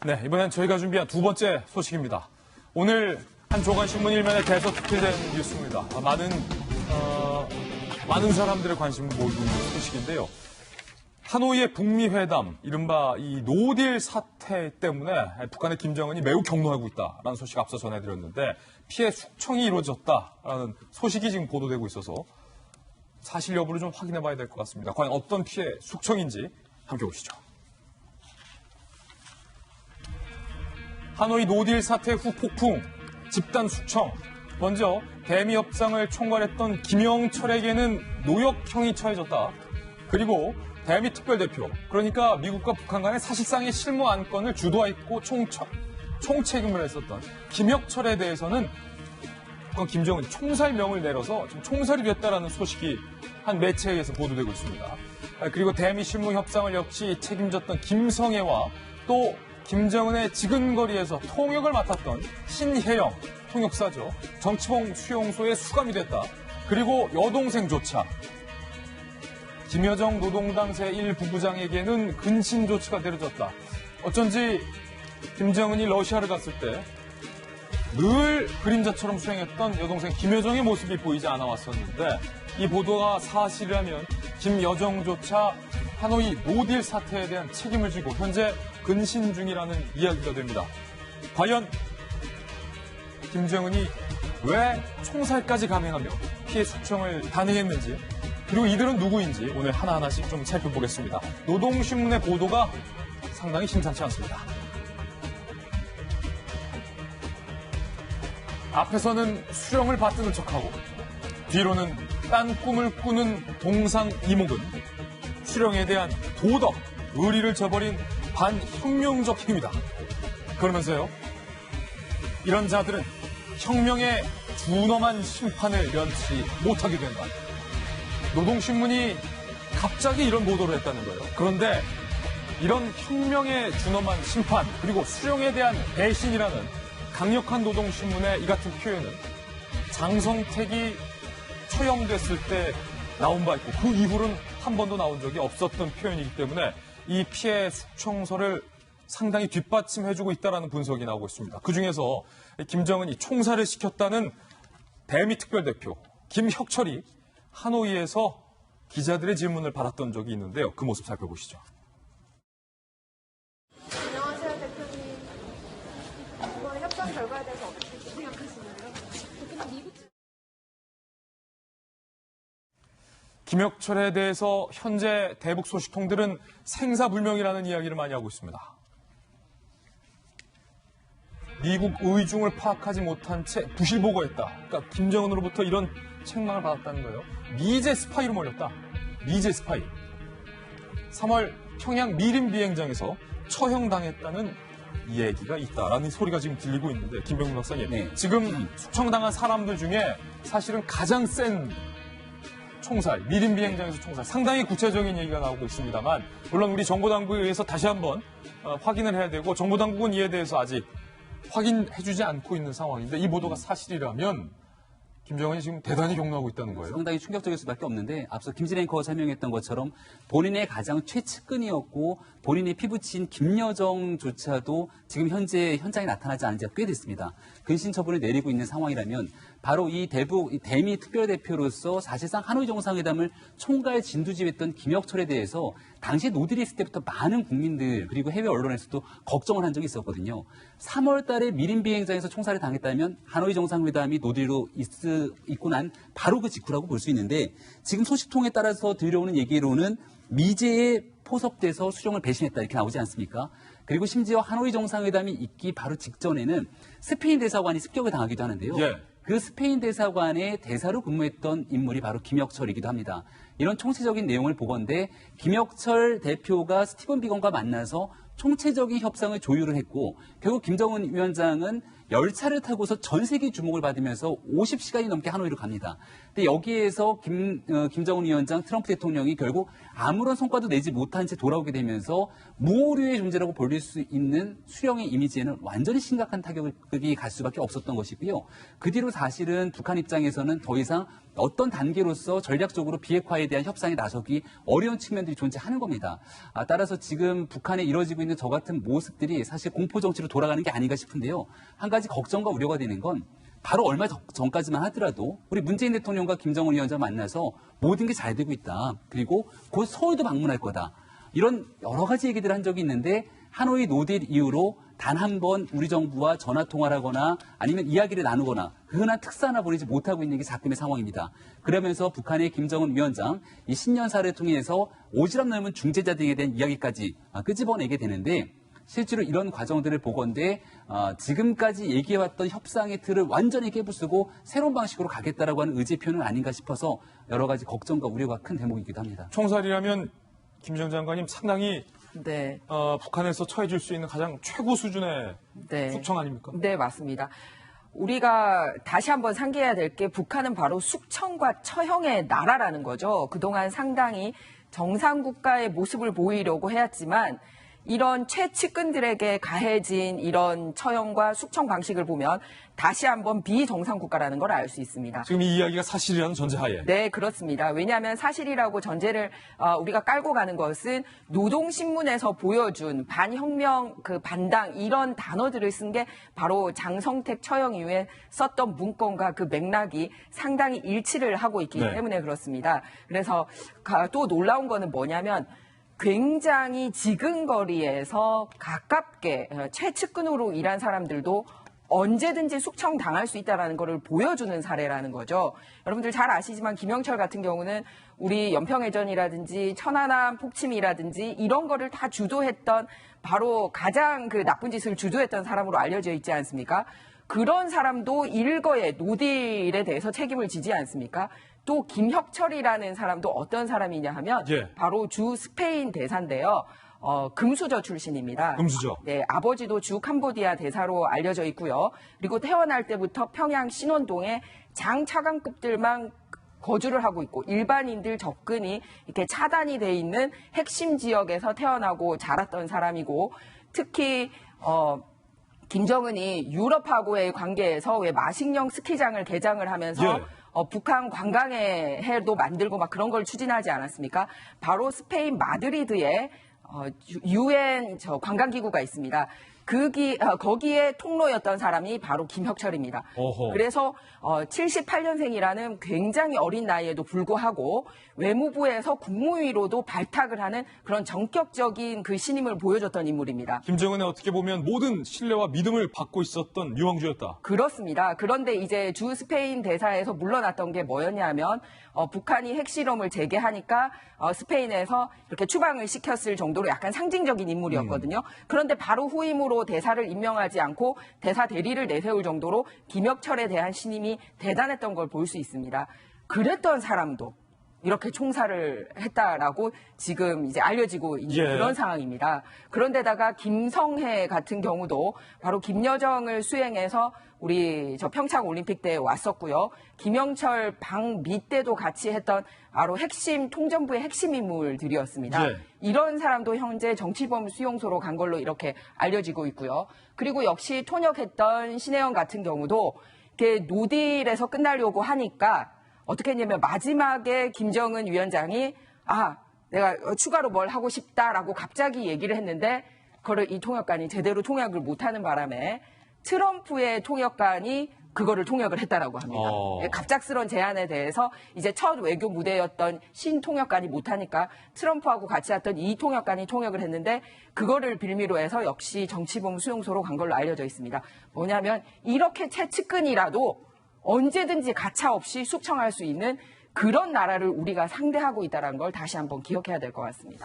네, 이번엔 저희가 준비한 두 번째 소식입니다. 오늘 한 조간신문 일면에 대서특필된 뉴스입니다. 많은 사람들의 관심을 모은 소식인데요. 하노이의 북미 회담, 이른바 이 노딜 사태 때문에 북한의 김정은이 매우 격노하고 있다라는 소식 앞서 전해드렸는데 피해 숙청이 이루어졌다라는 소식이 지금 보도되고 있어서 사실 여부를 좀 확인해 봐야 될 것 같습니다. 과연 어떤 피해 숙청인지 함께 보시죠. 하노이 노딜 사태 후 폭풍, 집단 숙청. 먼저 대미 협상을 총괄했던 김영철에게는 노역형이 처해졌다. 그리고 대미 특별대표, 그러니까 미국과 북한 간의 사실상의 실무 안건을 주도했고 총책임을 했었던 김혁철에 대해서는 북한 김정은이 총살명을 내려서 지금 총살이 됐다라는 소식이 한 매체에 의해서 보도되고 있습니다. 그리고 대미 실무 협상을 역시 책임졌던 김성애와 또 김정은의 지근거리에서 통역을 맡았던 신혜영 통역사죠. 정치봉 수용소에 수감이 됐다. 그리고 여동생조차 김여정 노동당 제1부부장에게는 근신 조치가 내려졌다. 어쩐지 김정은이 러시아를 갔을 때 늘 그림자처럼 수행했던 여동생 김여정의 모습이 보이지 않아 왔었는데 이 보도가 사실이라면 김여정조차 하노이 노딜 사태에 대한 책임을 지고 현재 근신 중이라는 이야기가 됩니다. 과연 김정은이 왜 총살까지 감행하며 피해 숙청을 단행했는지 그리고 이들은 누구인지 오늘 하나하나씩 좀 살펴보겠습니다. 노동신문의 보도가 상당히 심상치 않습니다. 앞에서는 수령을 받드는 척하고 뒤로는 딴 꿈을 꾸는 동상 이목은 수령에 대한 도덕, 의리를 저버린 반혁명적 행위다. 그러면서요, 이런 자들은 혁명의 준엄한 심판을 면치 못하게 된다. 노동신문이 갑자기 이런 보도를 했다는 거예요. 그런데 이런 혁명의 준엄한 심판 그리고 수령에 대한 배신이라는 강력한 노동신문의 이 같은 표현은 장성택이 처형됐을 때 나온 바 있고 그 이후로는 한 번도 나온 적이 없었던 표현이기 때문에 이 피해 숙청서를 상당히 뒷받침해주고 있다는 분석이 나오고 있습니다. 그중에서 김정은이 총살을 시켰다는 대미 특별대표 김혁철이 하노이에서 기자들의 질문을 받았던 적이 있는데요. 그 모습 살펴보시죠. 안녕하세요, 대표님. 이번 협상 결과에 대해서 어떻게 생각하시나요? 대표님, 미국... 김혁철에 대해서 현재 대북 소식통들은 생사불명이라는 이야기를 많이 하고 있습니다. 미국 의중을 파악하지 못한 채 부실보고했다. 그러니까 김정은으로부터 이런 책망을 받았다는 거예요. 미제 스파이로 몰렸다. 미제 스파이. 3월 평양 미림 비행장에서 처형당했다는 얘기가 있다라는 소리가 지금 들리고 있는데 김병민 박사님, 네. 지금 숙청당한 사람들 중에 사실은 가장 센 총살, 미림 비행장에서 총살, 상당히 구체적인 얘기가 나오고 있습니다만 물론 우리 정보당국에 의해서 다시 한번 확인을 해야 되고 정보당국은 이에 대해서 아직 확인해주지 않고 있는 상황인데 이 보도가 사실이라면 김정은이 지금 대단히 격노하고 있다는 거예요. 상당히 충격적일 수밖에 없는데 앞서 김진 앵커가 설명했던 것처럼 본인의 가장 최측근이었고 본인의 피부친 김여정조차도 지금 현재 현장에 나타나지 않은 지가 꽤 됐습니다. 근신 처분을 내리고 있는 상황이라면 바로 이 대미 특별대표로서 사실상 하노이 정상회담을 총괄 진두지휘했던 김혁철에 대해서 당시에 노딜이 있을 때부터 많은 국민들 그리고 해외 언론에서도 걱정을 한 적이 있었거든요. 3월 달에 미림 비행장에서 총살을 당했다면 하노이 정상회담이 노딜로 있고 난 바로 그 직후라고 볼 수 있는데 지금 소식통에 따라서 들려오는 얘기로는 미제에 포섭돼서 수령을 배신했다 이렇게 나오지 않습니까? 그리고 심지어 하노이 정상회담이 있기 바로 직전에는 스페인 대사관이 습격을 당하기도 하는데요. 예. 그 스페인 대사관의 대사로 근무했던 인물이 바로 김혁철이기도 합니다. 이런 총체적인 내용을 보건대 김혁철 대표가 스티븐 비건과 만나서 총체적인 협상을 조율을 했고 결국 김정은 위원장은 열차를 타고서 전 세계 주목을 받으면서 50시간이 넘게 하노이로 갑니다. 근데 여기에서 김정은 위원장, 트럼프 대통령이 결국 아무런 성과도 내지 못한 채 돌아오게 되면서 무오류의 존재라고 불릴 수 있는 수령의 이미지에는 완전히 심각한 타격이 갈 수밖에 없었던 것이고요. 그 뒤로 사실은 북한 입장에서는 더 이상 어떤 단계로서 전략적으로 비핵화에 대한 협상에 나서기 어려운 측면들이 존재하는 겁니다. 따라서 지금 북한에 이뤄지고 있는 저 같은 모습들이 사실 공포정치로 돌아가는 게 아닌가 싶은데요. 한 가지 걱정과 우려가 되는 건 바로 얼마 전까지만 하더라도 우리 문재인 대통령과 김정은 위원장 만나서 모든 게 잘 되고 있다. 그리고 곧 서울도 방문할 거다. 이런 여러 가지 얘기들을 한 적이 있는데 하노이 노딜 이후로 단 한 번 우리 정부와 전화 통화를 하거나 아니면 이야기를 나누거나 그 흔한 특사 하나 보내지 못하고 있는 게 작금의 상황입니다. 그러면서 북한의 김정은 위원장 이 신년사를 통해서 오지랖 넓은 중재자 등에 대한 이야기까지 끄집어내게 되는데 실제로 이런 과정들을 보건대 지금까지 얘기해왔던 협상의 틀을 완전히 깨부수고 새로운 방식으로 가겠다라고 하는 의지 표현은 아닌가 싶어서 여러 가지 걱정과 우려가 큰 대목이기도 합니다. 총살이라면 김정 장관님 상당히 네. 북한에서 처해줄 수 있는 가장 최고 수준의 네. 숙청 아닙니까? 네, 맞습니다. 우리가 다시 한번 상기해야 될 게 북한은 바로 숙청과 처형의 나라라는 거죠. 그동안 상당히 정상국가의 모습을 보이려고 해왔지만 이런 최측근들에게 가해진 이런 처형과 숙청 방식을 보면 다시 한번 비정상국가라는 걸 알 수 있습니다. 지금 이 이야기가 사실이라는 전제하에. 네, 그렇습니다. 왜냐하면 사실이라고 전제를 우리가 깔고 가는 것은 노동신문에서 보여준 반혁명, 반당 이런 단어들을 쓴 게 바로 장성택 처형 이후에 썼던 문건과 그 맥락이 상당히 일치를 하고 있기 네. 때문에 그렇습니다. 그래서 또 놀라운 거는 뭐냐면 굉장히 지근거리에서 가깝게 최측근으로 일한 사람들도 언제든지 숙청당할 수 있다는 것을 보여주는 사례라는 거죠. 여러분들 잘 아시지만 김영철 같은 경우는 우리 연평해전이라든지 천안함 폭침이라든지 이런 거를 다 주도했던 바로 가장 그 나쁜 짓을 주도했던 사람으로 알려져 있지 않습니까? 그런 사람도 일거에 노딜에 대해서 책임을 지지 않습니까? 또 김혁철이라는 사람도 어떤 사람이냐 하면 예. 바로 주 스페인 대사인데요. 금수저 출신입니다. 금수저. 네, 아버지도 주 캄보디아 대사로 알려져 있고요. 그리고 태어날 때부터 평양 신원동에 장차관급들만 거주를 하고 있고 일반인들 접근이 이렇게 차단이 돼 있는 핵심 지역에서 태어나고 자랐던 사람이고 특히 김정은이 유럽하고의 관계에서 왜 마식령 스키장을 개장을 하면서 예. 북한 관광의 해도 만들고 막 그런 걸 추진하지 않았습니까? 바로 스페인 마드리드에 UN 관광기구가 있습니다. 거기에 통로였던 사람이 바로 김혁철입니다. 어허. 그래서 78년생이라는 굉장히 어린 나이에도 불구하고 외무부에서 국무위로도 발탁을 하는 그런 전격적인 그 신임을 보여줬던 인물입니다. 김정은의 어떻게 보면 모든 신뢰와 믿음을 받고 있었던 유황주였다. 그렇습니다. 그런데 이제 주 스페인 대사에서 물러났던 게 뭐였냐면 북한이 핵실험을 재개하니까 스페인에서 이렇게 추방을 시켰을 정도로 약간 상징적인 인물이었거든요. 그런데 바로 후임으로 대사를 임명하지 않고 대사 대리를 내세울 정도로 김혁철에 대한 신임이 대단했던 걸 볼 수 있습니다. 그랬던 사람도 이렇게 총살을 했다라고 지금 이제 알려지고 있는 예. 그런 상황입니다. 그런데다가 김성해 같은 경우도 바로 김여정을 수행해서 우리 평창 올림픽 때 왔었고요. 김영철 방미 때도 같이 했던 바로 핵심 통전부의 핵심 인물들이었습니다. 예. 이런 사람도 현재 정치범 수용소로 간 걸로 이렇게 알려지고 있고요. 그리고 역시 통역했던 신혜영 같은 경우도 이렇게 노딜에서 끝나려고 하니까 어떻게 했냐면 마지막에 김정은 위원장이 내가 추가로 뭘 하고 싶다라고 갑자기 얘기를 했는데 그거를 이 통역관이 제대로 통역을 못하는 바람에 트럼프의 통역관이 그거를 통역을 했다라고 합니다. 갑작스런 제안에 대해서 이제 첫 외교 무대였던 신 통역관이 못하니까 트럼프하고 같이 왔던 이 통역관이 통역을 했는데 그거를 빌미로 해서 역시 정치범 수용소로 간 걸로 알려져 있습니다. 뭐냐면 이렇게 최측근이라도 언제든지 가차없이 숙청할 수 있는 그런 나라를 우리가 상대하고 있다는 걸 다시 한번 기억해야 될 것 같습니다.